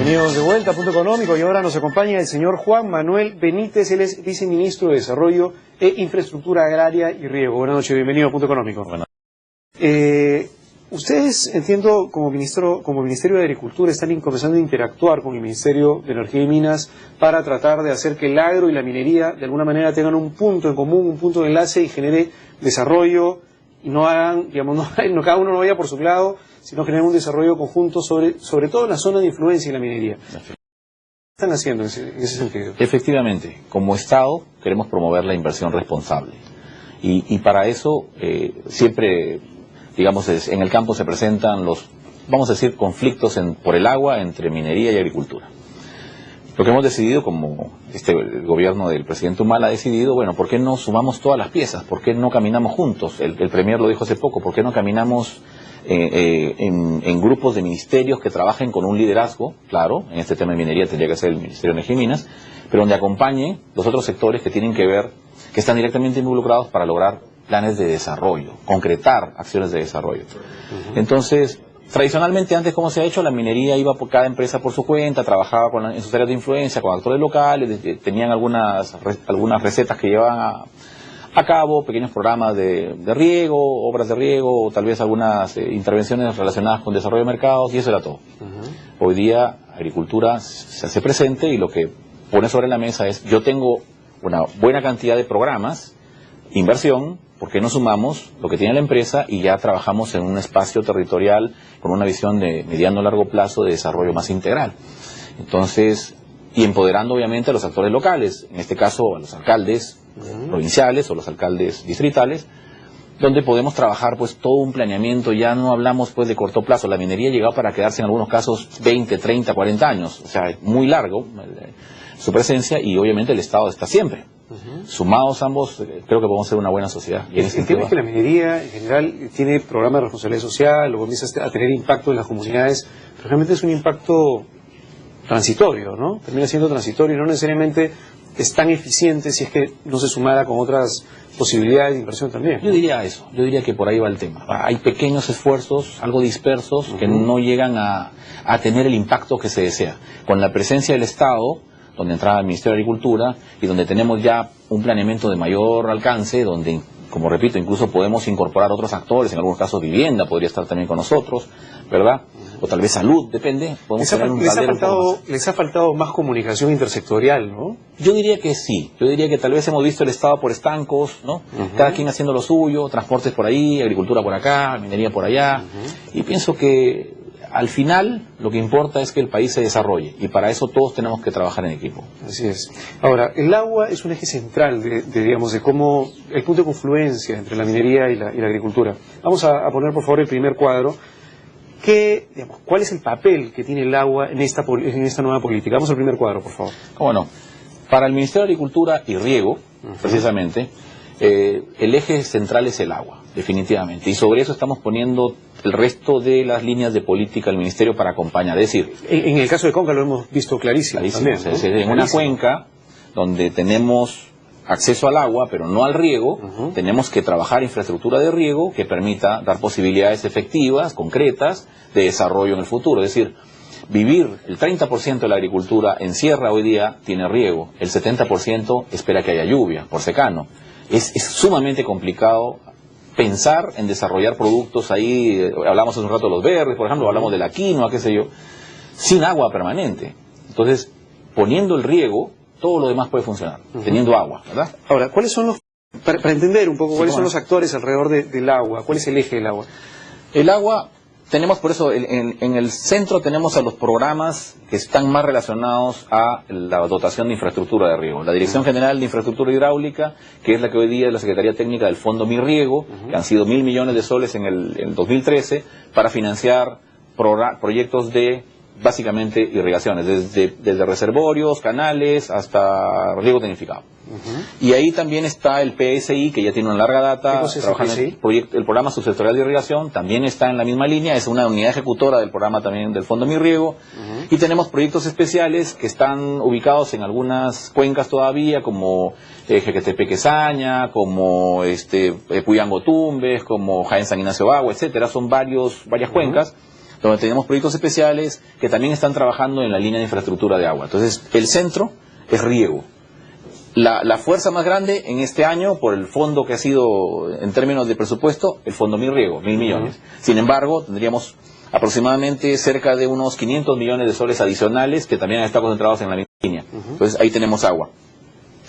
Bienvenidos de vuelta a Punto Económico, y ahora nos acompaña el señor Juan Manuel Benítez. Él es viceministro de Desarrollo e Infraestructura Agraria y Riego. Buenas noches, bienvenido a Punto Económico. Bueno. Ustedes, entiendo, como Ministerio de Agricultura, están comenzando a interactuar con el Ministerio de Energía y Minas para tratar de hacer que el agro y la minería de alguna manera tengan un punto en común, un punto de enlace y genere desarrollo, y no hagan, digamos, no cada uno no vaya por su lado, sino generen un desarrollo conjunto sobre todo en la zona de influencia y la minería. ¿Qué están haciendo en ese sentido? Efectivamente, como Estado queremos promover la inversión responsable y para eso siempre, digamos, en el campo se presentan los, vamos a decir, conflictos por el agua entre minería y agricultura. Lo que hemos decidido, como el gobierno del presidente Humala ha decidido, bueno, ¿por qué no sumamos todas las piezas? ¿Por qué no caminamos juntos? El Premier lo dijo hace poco, ¿por qué no caminamos en grupos de ministerios que trabajen con un liderazgo? Claro, en este tema de minería tendría que ser el Ministerio de Energía y Minas, pero donde acompañen los otros sectores que tienen que ver, que están directamente involucrados para lograr planes de desarrollo, concretar acciones de desarrollo. Entonces, tradicionalmente antes, ¿cómo se ha hecho? La minería iba por cada empresa por su cuenta, trabajaba en sus áreas de influencia, con actores locales, tenían algunas recetas que llevaban a cabo, pequeños programas de riego, obras de riego, o tal vez algunas intervenciones relacionadas con desarrollo de mercados, y eso era todo. Hoy día, agricultura se hace presente y lo que pone sobre la mesa es, yo tengo una buena cantidad de programas, inversión, ¿por qué no sumamos lo que tiene la empresa y ya trabajamos en un espacio territorial con una visión de mediano a largo plazo de desarrollo más integral? Entonces, y empoderando obviamente a los actores locales, en este caso a los alcaldes provinciales o los alcaldes distritales, donde podemos trabajar pues todo un planeamiento. Ya no hablamos pues de corto plazo, la minería ha llegado para quedarse en algunos casos 20, 30, 40 años, o sea, muy largo su presencia, y obviamente el Estado está siempre. Sumados ambos, creo que podemos ser una buena sociedad. Y el tema es que la minería en general tiene programas de responsabilidad social, o comienza a tener impacto en las comunidades, pero realmente es un impacto transitorio, ¿no? Termina siendo transitorio y no necesariamente es tan eficiente si es que no se sumara con otras posibilidades de inversión también, ¿no? Yo diría eso, yo diría que por ahí va el tema. Hay pequeños esfuerzos, algo dispersos, que no llegan a tener el impacto que se desea. Con la presencia del Estado, donde entraba el Ministerio de Agricultura, y donde tenemos ya un planeamiento de mayor alcance, donde, como repito, incluso podemos incorporar otros actores, en algunos casos vivienda podría estar también con nosotros, ¿verdad? O tal vez salud, depende. Les ha faltado más comunicación intersectorial, ¿no? Yo diría que sí. Yo diría que tal vez hemos visto el Estado por estancos, ¿no? Cada quien haciendo lo suyo, transportes por ahí, agricultura por acá, minería por allá. Y pienso que al final lo que importa es que el país se desarrolle, y para eso todos tenemos que trabajar en equipo. Así es. Ahora, el agua es un eje central de cómo el punto de confluencia entre la minería y la agricultura. Vamos a poner, por favor, el primer cuadro. ¿Cuál es el papel que tiene el agua en esta nueva política? Vamos al primer cuadro, por favor. ¿Cómo no? Para el Ministerio de Agricultura y Riego, precisamente, el eje central es el agua, definitivamente. Y sobre eso estamos poniendo el resto de las líneas de política del Ministerio para acompañar. Es decir, en el caso de Conca lo hemos visto clarísimo. También, ¿no? Es decir, en una cuenca donde tenemos acceso al agua, pero no al riego, tenemos que trabajar infraestructura de riego que permita dar posibilidades efectivas, concretas, de desarrollo en el futuro. Es decir, vivir el 30% de la agricultura en sierra hoy día tiene riego, el 70% espera que haya lluvia, por secano. Es sumamente complicado pensar en desarrollar productos ahí, hablamos hace un rato de los verdes, por ejemplo, hablamos de la quinoa, qué sé yo, sin agua permanente. Entonces, poniendo el riego, todo lo demás puede funcionar, teniendo agua, ¿verdad? Ahora, ¿cuáles son para entender un poco, cuáles son los actores alrededor del agua? ¿Cuál es el eje del agua? El agua, tenemos por eso, en el centro tenemos a los programas que están más relacionados a la dotación de infraestructura de riego. La Dirección General de Infraestructura Hidráulica, que es la que hoy día es la Secretaría Técnica del Fondo Mi Riego, que han sido 1.000 millones de soles en el 2013, para financiar proyectos de, básicamente, irrigaciones, desde reservorios, canales, hasta riego tecnificado. Y ahí también está el PSI, que ya tiene una larga data, trabajando en el programa subsectorial de irrigación, también está en la misma línea, es una unidad ejecutora del programa también del Fondo Mi Riego, y tenemos proyectos especiales que están ubicados en algunas cuencas todavía, como Jequetepeque-Saña, como Puyango-Tumbes, como Jaén-San Ignacio-Bagua, etcétera. Son varias cuencas donde tenemos proyectos especiales que también están trabajando en la línea de infraestructura de agua. Entonces, el centro es riego. La fuerza más grande en este año, por el fondo que ha sido, en términos de presupuesto, el fondo Mi Riego, 1.000 millones. Sin embargo, tendríamos aproximadamente cerca de unos 500 millones de soles adicionales que también están concentrados en la misma línea. Entonces, ahí tenemos agua.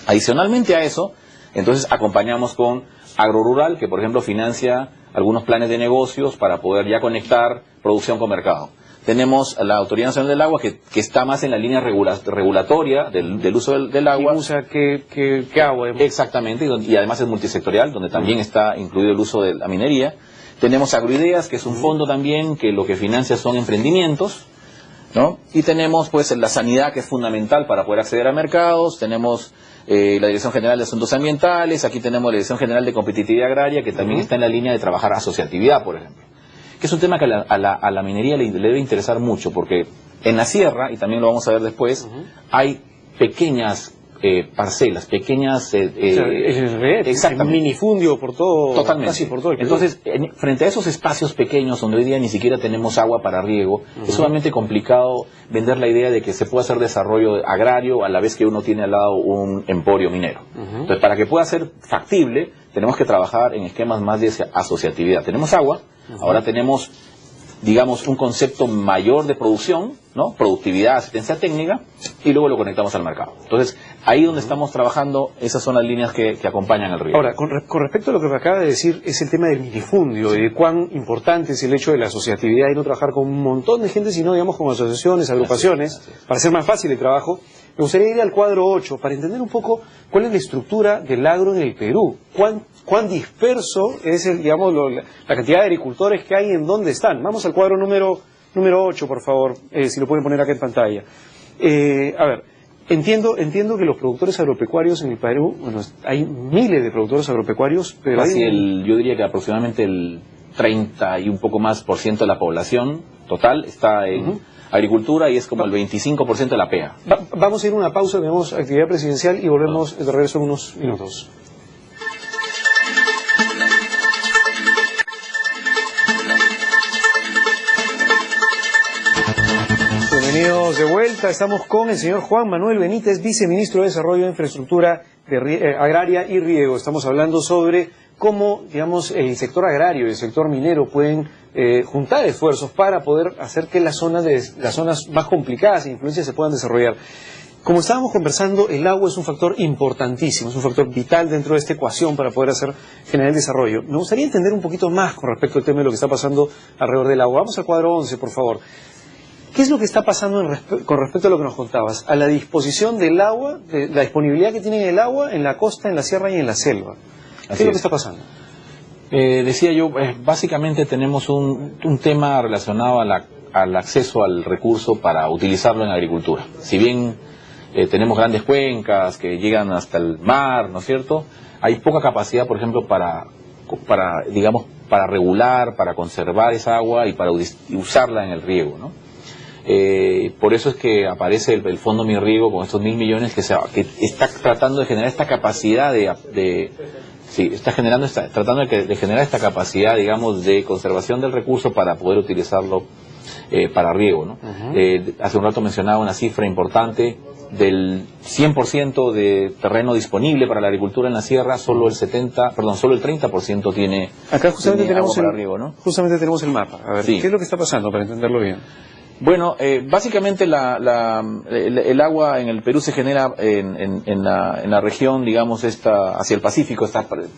Adicionalmente a eso, entonces acompañamos con Agrorural, que por ejemplo financia algunos planes de negocios para poder ya conectar producción con mercado. Tenemos la Autoridad Nacional del Agua, que está más en la línea regulatoria del uso del agua. ¿Y usa qué agua? Exactamente, y además es multisectorial, donde también está incluido el uso de la minería. Tenemos Agroideas, que es un fondo también que lo que financia son emprendimientos, ¿no? Y tenemos pues la sanidad, que es fundamental para poder acceder a mercados. Tenemos la Dirección General de Asuntos Ambientales, aquí tenemos la Dirección General de Competitividad Agraria, que también está en la línea de trabajar asociatividad, por ejemplo. Que es un tema que a la minería le debe interesar mucho, porque en la sierra, y también lo vamos a ver después, hay pequeñas parcelas, pequeñas... exactamente. Minifundio por todo, totalmente. Casi por todo el Perú. Entonces, frente a esos espacios pequeños donde hoy día ni siquiera tenemos agua para riego, es sumamente complicado vender la idea de que se pueda hacer desarrollo agrario a la vez que uno tiene al lado un emporio minero. Entonces, para que pueda ser factible, tenemos que trabajar en esquemas más de asociatividad. Tenemos agua, ahora tenemos, digamos, un concepto mayor de producción, ¿no? Productividad, asistencia técnica, y luego lo conectamos al mercado. Entonces, ahí donde estamos trabajando, esas son las líneas que acompañan el riego. Ahora, con respecto a lo que me acaba de decir, es el tema del minifundio, y de cuán importante es el hecho de la asociatividad y no trabajar con un montón de gente, sino, digamos, con asociaciones, agrupaciones, para hacer más fácil el trabajo. Me gustaría ir al cuadro 8 para entender un poco cuál es la estructura del agro en el Perú, cuán disperso es la cantidad de agricultores que hay, en dónde están. Vamos al cuadro número 8, por favor, si lo pueden poner acá en pantalla. A ver, entiendo que los productores agropecuarios en el Perú, bueno, hay miles de productores agropecuarios, pero yo diría que aproximadamente el 30 y un poco más % de la población total está en agricultura, y es como el 25% de la PEA. Vamos a ir a una pausa, tenemos actividad presidencial y volvemos de regreso en unos minutos. Bienvenidos de vuelta, estamos con el señor Juan Manuel Benítez, viceministro de Desarrollo de Infraestructura Agraria y Riego. Estamos hablando sobre cómo, digamos, el sector agrario y el sector minero pueden juntar esfuerzos para poder hacer que las zonas más complicadas e influencias se puedan desarrollar. Como estábamos conversando, el agua es un factor importantísimo, es un factor vital dentro de esta ecuación para poder generar el desarrollo. Me gustaría entender un poquito más con respecto al tema de lo que está pasando alrededor del agua. Vamos al cuadro 11, por favor. ¿Qué es lo que está pasando con respecto a lo que nos contabas? A la disposición del agua, de la disponibilidad que tiene el agua en la costa, en la sierra y en la selva. ¿Qué es lo que está pasando? Decía yo, básicamente tenemos un tema relacionado al acceso al recurso para utilizarlo en agricultura. Si bien tenemos grandes cuencas que llegan hasta el mar, ¿no es cierto? Hay poca capacidad, por ejemplo, para regular, para conservar esa agua y para usarla en el riego, ¿no? Por eso es que aparece el Fondo Mi Riego con estos 1.000 millones que está tratando de generar esta capacidad de generar esta capacidad, digamos, de conservación del recurso para poder utilizarlo para riego, ¿no? Hace un rato mencionaba una cifra importante: del 100% de terreno disponible para la agricultura en la sierra, solo el 30% tiene acá justamente tiene tenemos agua para riego, ¿no? Justamente tenemos el mapa. A ver, sí. ¿Qué es lo que está pasando para entenderlo bien? Bueno, básicamente el agua en el Perú se genera en la región, digamos, hacia el Pacífico.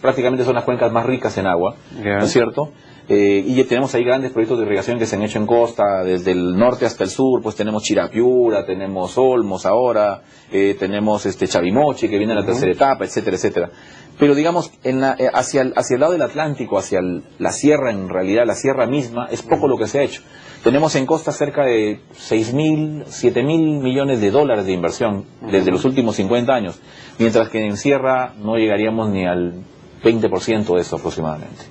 Prácticamente son las cuencas más ricas en agua, ¿no es cierto? Y tenemos ahí grandes proyectos de irrigación que se han hecho en costa, desde el norte hasta el sur. Pues tenemos Chirapiura, tenemos Olmos ahora, tenemos Chavimoche, que viene en la tercera etapa, etcétera, etcétera. Pero digamos, hacia el lado del Atlántico, hacia la sierra, en realidad la sierra misma, es poco lo que se ha hecho. Tenemos en costa cerca de 6.000, 7.000 millones de dólares de inversión desde los últimos 50 años, mientras que en sierra no llegaríamos ni al 20% de eso aproximadamente.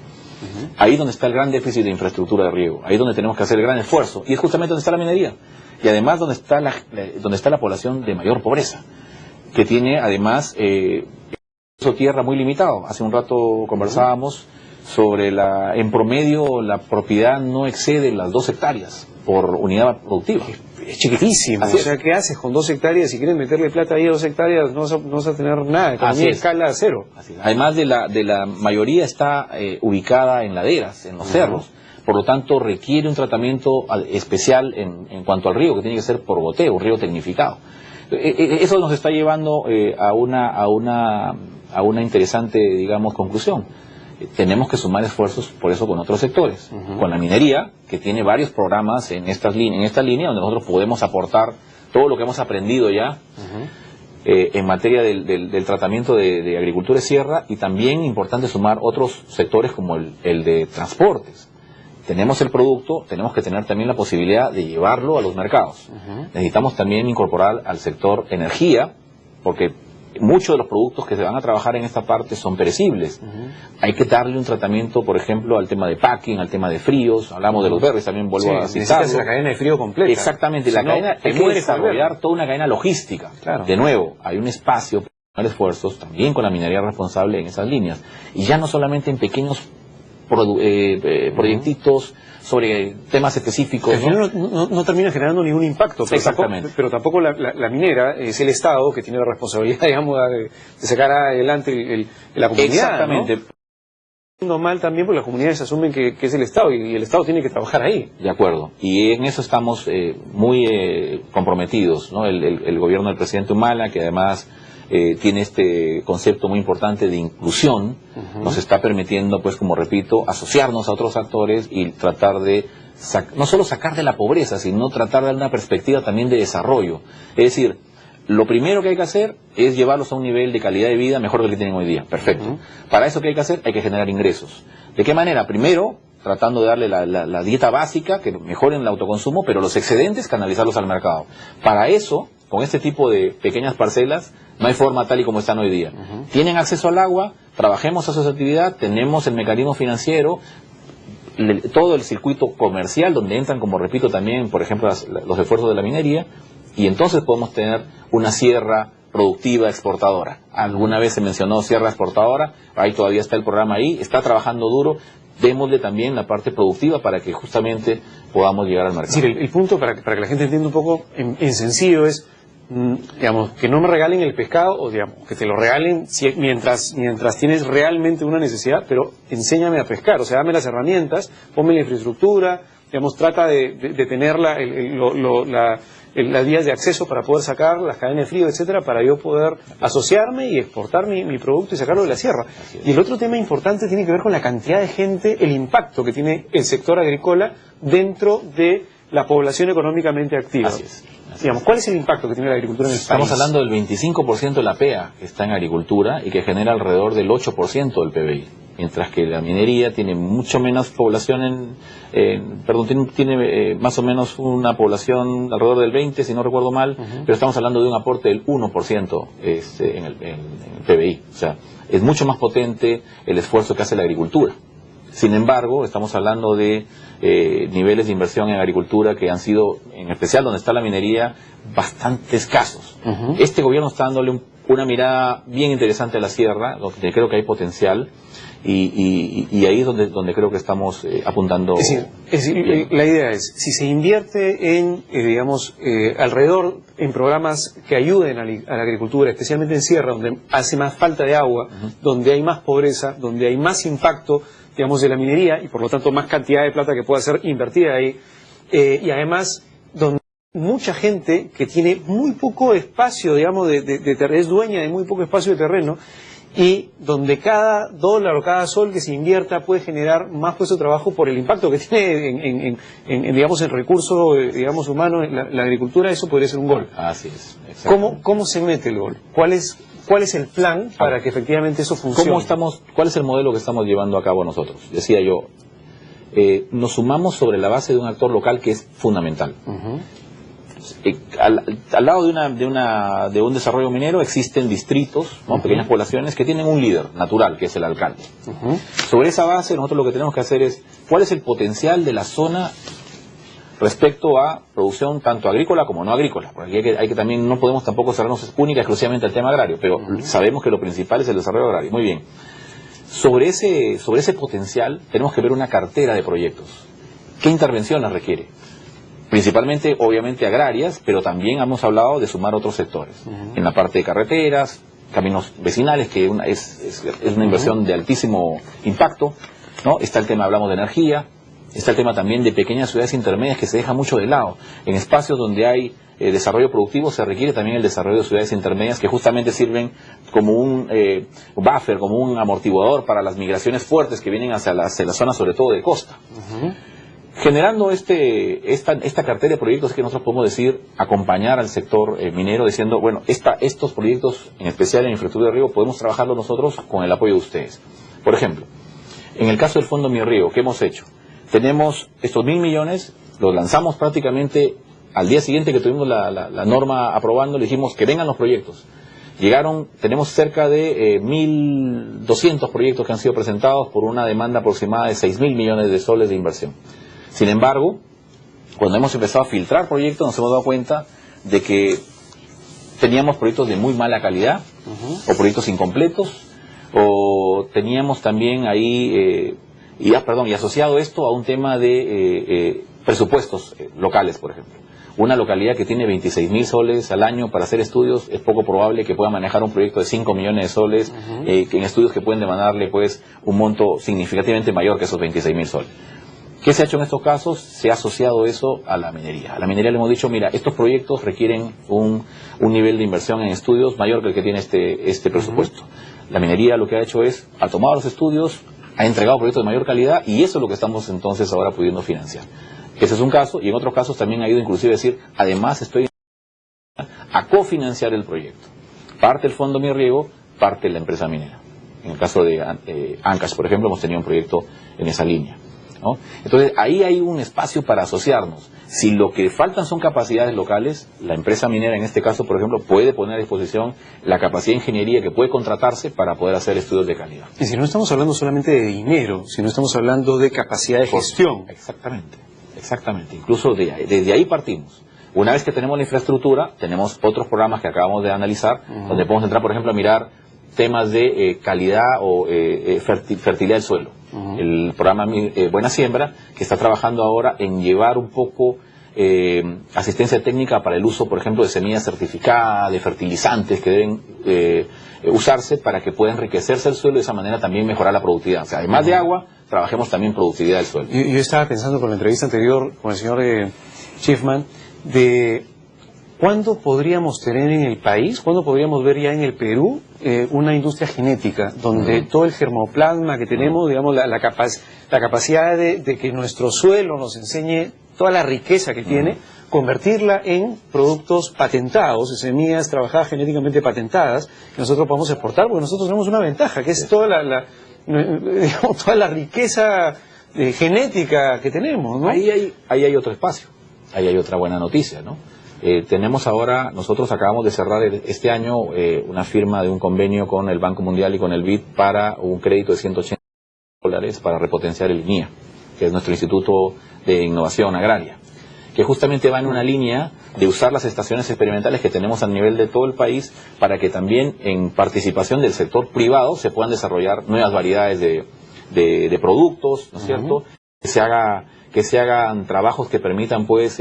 Ahí donde está el gran déficit de infraestructura de riego, ahí donde tenemos que hacer el gran esfuerzo, y es justamente donde está la minería, y además donde está la población de mayor pobreza, que tiene además tierra muy limitado. Hace un rato conversábamos en promedio la propiedad no excede las 2 hectáreas por unidad productiva. Es chiquitísimo. O sea, ¿qué haces con 2 hectáreas? Si quieres meterle plata ahí a 2 hectáreas, no vas a tener nada. Economía de escala cero. Además de la mayoría está ubicada en laderas, en los cerros. Por lo tanto, requiere un tratamiento especial en cuanto al río, que tiene que ser por goteo, un río tecnificado. Eso nos está llevando a una interesante, digamos, conclusión. Tenemos que sumar esfuerzos, por eso, con otros sectores. Con la minería, que tiene varios programas en esta línea, donde nosotros podemos aportar todo lo que hemos aprendido ya en materia del tratamiento de agricultura de sierra, y también importante sumar otros sectores como el de transportes. Tenemos el producto, tenemos que tener también la posibilidad de llevarlo a los mercados. Necesitamos también incorporar al sector energía, porque muchos de los productos que se van a trabajar en esta parte son perecibles. Hay que darle un tratamiento, por ejemplo, al tema de packing, al tema de fríos. Hablamos de los verdes, también vuelvo a citarlo. Necesitas la cadena de frío completa. Exactamente, la cadena, hay que desarrollar toda una cadena logística. Claro. De nuevo, hay un espacio para esfuerzos también con la minería responsable en esas líneas. Y ya no solamente en pequeños proyectitos sobre temas específicos. No termina generando ningún impacto. Pero exactamente. Pero tampoco la minera es el Estado que tiene la responsabilidad, digamos, de sacar adelante la comunidad. Exactamente. ¿No? Mal también, porque las comunidades asumen que es el Estado y el Estado tiene que trabajar ahí. De acuerdo. Y en eso estamos muy comprometidos, ¿no? El gobierno del presidente Humala, que además tiene este concepto muy importante de inclusión, nos está permitiendo, pues, como repito, asociarnos a otros actores y tratar de no solo sacar de la pobreza, sino tratar de dar una perspectiva también de desarrollo. Es decir, lo primero que hay que hacer es llevarlos a un nivel de calidad de vida mejor que el que tienen hoy día. Perfecto. Para eso, ¿qué hay que hacer? Hay que generar ingresos. ¿De qué manera? Primero, tratando de darle la dieta básica, que mejoren el autoconsumo, pero los excedentes canalizarlos al mercado. Para eso, con este tipo de pequeñas parcelas, no hay forma tal y como están hoy día. Tienen acceso al agua, trabajemos a su actividad, tenemos el mecanismo financiero, todo el circuito comercial, donde entran, como repito, también, por ejemplo, los esfuerzos de la minería, y entonces podemos tener una sierra productiva exportadora. Alguna vez se mencionó sierra exportadora, ahí todavía está el programa ahí, está trabajando duro. Démosle también la parte productiva para que justamente podamos llegar al mercado. Es decir, el punto, para que la gente entienda un poco en sencillo, es, digamos, que no me regalen el pescado, o digamos, que te lo regalen mientras tienes realmente una necesidad, pero enséñame a pescar, o sea, dame las herramientas, ponme la infraestructura, digamos, trata de tener las vías de acceso para poder sacar las cadenas de frío, etcétera, para yo poder asociarme y exportar mi producto y sacarlo de la sierra. Y el otro tema importante tiene que ver con la cantidad de gente, el impacto que tiene el sector agrícola dentro de la población económicamente activa. Así es. Digamos, ¿cuál es el impacto que tiene la agricultura en el país? Estamos hablando del 25% de la PEA que está en agricultura y que genera alrededor del 8% del PBI. Mientras que la minería tiene mucho menos población, tiene más o menos una población alrededor del 20%, si no recuerdo mal, pero estamos hablando de un aporte del 1% en el PBI. O sea, es mucho más potente el esfuerzo que hace la agricultura. Sin embargo, estamos hablando de niveles de inversión en agricultura que han sido, en especial donde está la minería, bastante escasos. Este gobierno está dándole una mirada bien interesante a la sierra, donde creo que hay potencial. Y ahí es donde creo que estamos apuntando. Es decir, la idea es, si se invierte en, alrededor, en programas que ayuden a la agricultura, especialmente en sierra, donde hace más falta de agua, donde hay más pobreza, donde hay más impacto, digamos, de la minería, y por lo tanto más cantidad de plata que pueda ser invertida ahí, y además, donde mucha gente que tiene muy poco espacio, digamos, es dueña de muy poco espacio de terreno, y donde cada dólar o cada sol que se invierta puede generar más puestos de trabajo por el impacto que tiene en recursos, digamos, humanos, la agricultura. Eso podría ser un gol. Así es. ¿Cómo se mete el gol? ¿Cuál es el plan para que efectivamente eso funcione? ¿Cuál es el modelo que estamos llevando a cabo nosotros? Decía yo, nos sumamos sobre la base de un actor local que es fundamental. Al lado de un desarrollo minero existen distritos, ¿no? Pequeñas poblaciones que tienen un líder natural, que es el alcalde. Sobre esa base, nosotros lo que tenemos que hacer es, ¿cuál es el potencial de la zona respecto a producción tanto agrícola como no agrícola? Porque hay que también, no podemos tampoco cerrarnos única exclusivamente al tema agrario, pero sabemos que lo principal es el desarrollo agrario. Muy bien. Sobre ese potencial tenemos que ver una cartera de proyectos. ¿Qué intervenciones requiere? Principalmente, obviamente, agrarias, pero también hemos hablado de sumar otros sectores. En la parte de carreteras, caminos vecinales, que es una inversión de altísimo impacto, ¿no? Está el tema, hablamos de energía, está el tema también de pequeñas ciudades intermedias que se deja mucho de lado. En espacios donde hay desarrollo productivo se requiere también el desarrollo de ciudades intermedias que justamente sirven como un buffer, como un amortiguador para las migraciones fuertes que vienen hacia la zona, sobre todo de costa. Generando esta cartera de proyectos que nosotros podemos decir, acompañar al sector minero diciendo, bueno, estos proyectos, en especial en infraestructura de riego, podemos trabajarlos nosotros con el apoyo de ustedes. Por ejemplo, en el caso del Fondo Mi Riego, ¿qué hemos hecho? Tenemos estos 1.000 millones, los lanzamos prácticamente al día siguiente que tuvimos la norma aprobando, le dijimos que vengan los proyectos. Llegaron, tenemos cerca de 1.200 proyectos que han sido presentados por una demanda aproximada de 6.000 millones de soles de inversión. Sin embargo, cuando hemos empezado a filtrar proyectos nos hemos dado cuenta de que teníamos proyectos de muy mala calidad, o proyectos incompletos, o teníamos también ahí, y asociado esto a un tema de presupuestos locales, por ejemplo. Una localidad que tiene 26.000 soles al año para hacer estudios, es poco probable que pueda manejar un proyecto de 5 millones de soles, que en estudios que pueden demandarle pues un monto significativamente mayor que esos 26.000 soles. ¿Qué se ha hecho en estos casos? Se ha asociado eso a la minería. A la minería le hemos dicho, mira, estos proyectos requieren un nivel de inversión en estudios mayor que el que tiene este presupuesto. La minería lo que ha hecho es, ha tomado los estudios, ha entregado proyectos de mayor calidad y eso es lo que estamos entonces ahora pudiendo financiar. Ese es un caso, y en otros casos también ha ido inclusive a decir, además estoy a cofinanciar el proyecto. Parte el Fondo Mi Riego, parte la empresa minera. En el caso de Ancash, por ejemplo, hemos tenido un proyecto en esa línea, ¿no? Entonces, ahí hay un espacio para asociarnos. Si lo que faltan son capacidades locales, la empresa minera, en este caso, por ejemplo, puede poner a disposición la capacidad de ingeniería que puede contratarse para poder hacer estudios de calidad. Y si no estamos hablando solamente de dinero, si no estamos hablando de capacidad de gestión. Exactamente. Incluso desde ahí partimos. Una vez que tenemos la infraestructura, tenemos otros programas que acabamos de analizar, donde podemos entrar, por ejemplo, a mirar temas de calidad o fertilidad del suelo. El programa Buena Siembra, que está trabajando ahora en llevar un poco asistencia técnica para el uso, por ejemplo, de semillas certificadas, de fertilizantes que deben usarse para que pueda enriquecerse el suelo y de esa manera también mejorar la productividad. O sea, además de agua, trabajemos también productividad del suelo. Yo estaba pensando con la entrevista anterior con el señor Schiffman de cuándo podríamos tener en el país, cuándo podríamos ver ya en el Perú una industria genética donde todo el germoplasma que tenemos, digamos, la capacidad de que nuestro suelo nos enseñe toda la riqueza que tiene, convertirla en productos patentados, semillas trabajadas genéticamente patentadas, que nosotros podamos exportar, porque nosotros tenemos una ventaja, que es toda toda la riqueza genética que tenemos, ¿no? Ahí hay otro espacio, ahí hay otra buena noticia, ¿no? Tenemos ahora, nosotros acabamos de cerrar este año una firma de un convenio con el Banco Mundial y con el BID para un crédito de $180 para repotenciar el INIA, que es nuestro Instituto de Innovación Agraria, que justamente va en una línea de usar las estaciones experimentales que tenemos a nivel de todo el país para que también en participación del sector privado se puedan desarrollar nuevas variedades de productos, ¿no es cierto? Que se hagan trabajos que permitan pues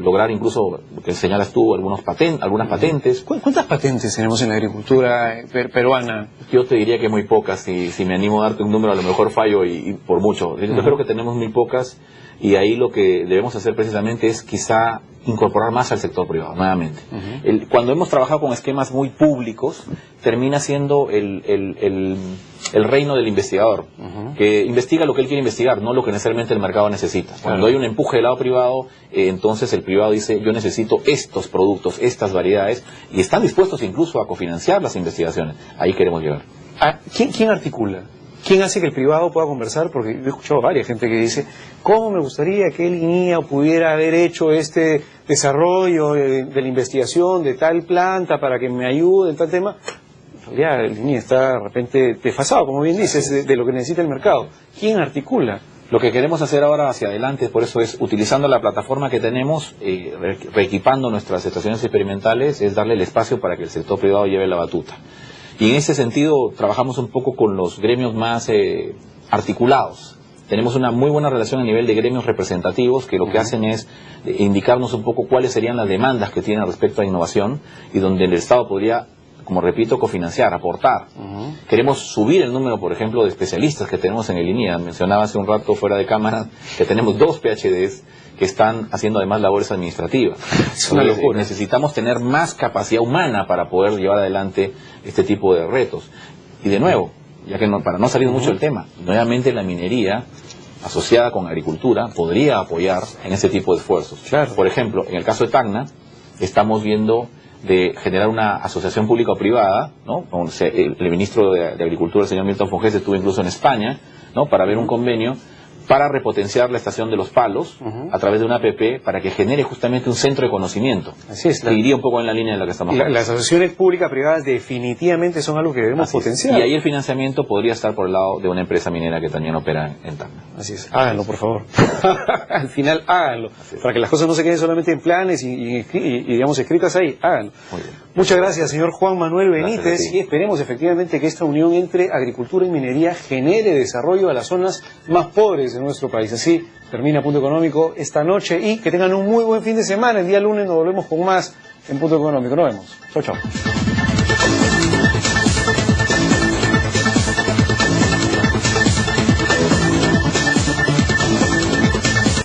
lograr incluso, lo que señalas tú, algunas patentes. ¿Cuántas patentes tenemos en la agricultura peruana? Yo te diría que muy pocas, si me animo a darte un número a lo mejor fallo y por mucho. Yo creo que tenemos muy pocas y ahí lo que debemos hacer precisamente es quizá incorporar más al sector privado, nuevamente. Cuando hemos trabajado con esquemas muy públicos, termina siendo el reino del investigador, que investiga lo que él quiere investigar, no lo que necesariamente el mercado necesita. Cuando hay un empuje del lado privado, entonces el privado dice, yo necesito estos productos, estas variedades, y están dispuestos incluso a cofinanciar las investigaciones. Ahí queremos llegar. ¿Quién articula? ¿Quién hace que el privado pueda conversar? Porque yo he escuchado a varias gente que dice, ¿cómo me gustaría que el INIA pudiera haber hecho este desarrollo de la investigación de tal planta para que me ayude en tal tema? En realidad el INIA está de repente desfasado, como bien dices, de lo que necesita el mercado. ¿Quién articula? Lo que queremos hacer ahora hacia adelante, por eso es, utilizando la plataforma que tenemos, reequipando nuestras estaciones experimentales, es darle el espacio para que el sector privado lleve la batuta. Y en ese sentido trabajamos un poco con los gremios más articulados. Tenemos una muy buena relación a nivel de gremios representativos que lo que hacen es indicarnos un poco cuáles serían las demandas que tienen respecto a innovación y donde el Estado podría, como repito, cofinanciar, aportar. Queremos subir el número, por ejemplo, de especialistas que tenemos en el INIA. Mencionaba hace un rato fuera de cámara que tenemos 2 PhDs que están haciendo además labores administrativas. Es una locura. Necesitamos tener más capacidad humana para poder llevar adelante este tipo de retos. Y de nuevo, ya que para no salir mucho del tema, nuevamente la minería asociada con agricultura podría apoyar en ese tipo de esfuerzos. Claro. Por ejemplo, en el caso de Tacna, estamos viendo de generar una asociación pública o privada, ¿no? El ministro de Agricultura, el señor Milton Fongés, estuvo incluso en España, ¿no? Para ver un convenio para repotenciar la estación de Los Palos a través de una APP para que genere justamente un centro de conocimiento. Así es. Seguiría un poco en la línea de lo que estamos hablando. Las asociaciones públicas-privadas definitivamente son algo que debemos potenciar. Y ahí el financiamiento podría estar por el lado de una empresa minera que también opera en Tacna. Así es. Háganlo, por favor. Al final, háganlo. Para que las cosas no se queden solamente en planes y digamos, escritas ahí. Háganlo. Muy bien. Muchas gracias, señor Juan Manuel Benítez. Gracias, y esperemos efectivamente que esta unión entre agricultura y minería genere desarrollo a las zonas más pobres de nuestro país. Así termina Punto Económico esta noche y que tengan un muy buen fin de semana. El día lunes nos volvemos con más en Punto Económico. Nos vemos. Chau, chau.